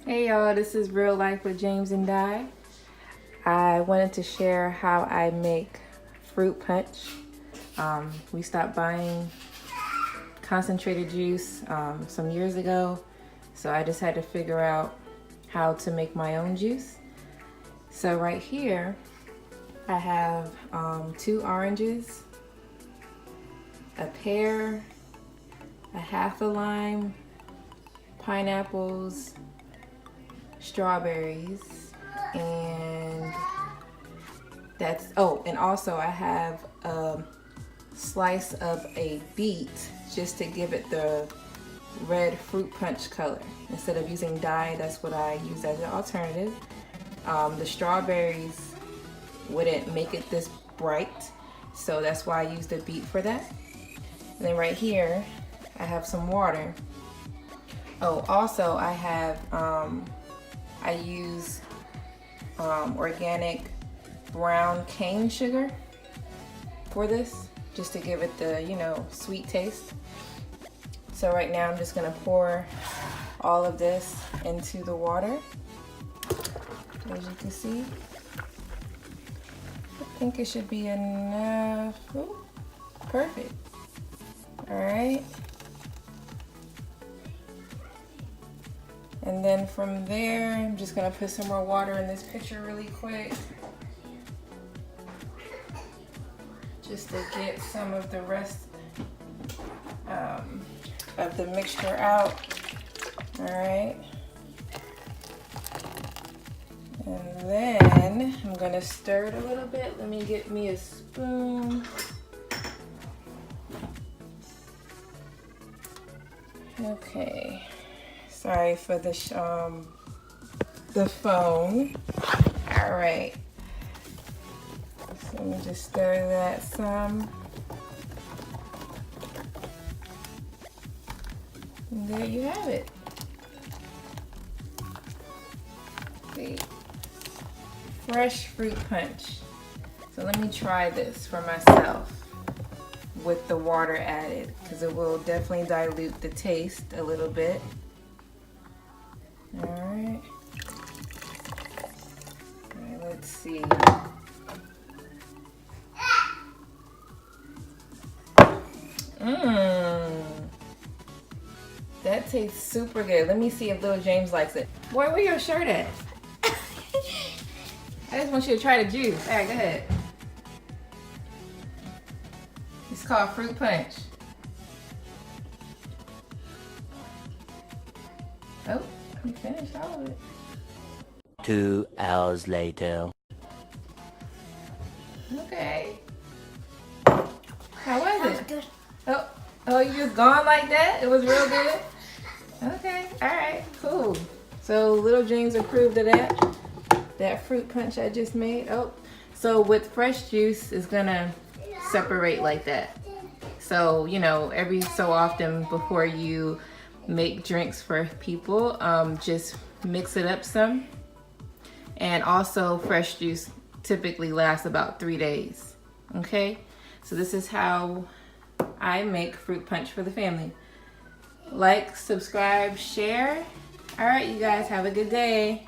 Hey y'all, this is Real Life with James and Di. I wanted to share how I make fruit punch. We stopped buying concentrated juice some years ago, so I just had to figure out how to make my own juice. So right here, I have 2 oranges, a pear, a half a lime, pineapples, strawberries, and and also I have a slice of a beet just to give it the red fruit punch color. Instead of using dye, that's what I use as an alternative. The strawberries wouldn't make it this bright, so that's why I use the beet for that. And then right here I have some water. Oh, also I have I use organic brown cane sugar for this, just to give it the, sweet taste. So right now I'm just gonna pour all of this into the water. As you can see, I think it should be enough. Ooh, perfect. All right. And then from there, I'm just gonna put some more water in this pitcher really quick, just to get some of the rest of the mixture out. All right. And then I'm gonna stir it a little bit. Let me get me a spoon. Okay. Sorry for the phone. All right. So let me just stir that some. And there you have it. See? Fresh fruit punch. So let me try this for myself with the water added, because it will definitely dilute the taste a little bit. All right, let's see. That tastes super good. Let me see if little James likes it. Boy, where your shirt at? I just want you to try the juice. All right, go ahead. It's called fruit punch. Oh, you finished all of it. 2 hours later. Okay. How was it? Good. Oh, you just gone like that? It was real good? Okay, all right, cool. So little James approved of that fruit punch I just made. Oh, so with fresh juice, it's gonna separate like that. So, every so often before you make drinks for people, just mix it up some. And also fresh juice typically lasts about 3 days. Okay, so this is how I make fruit punch for the family. Like, subscribe, share. All right, you guys have a good day.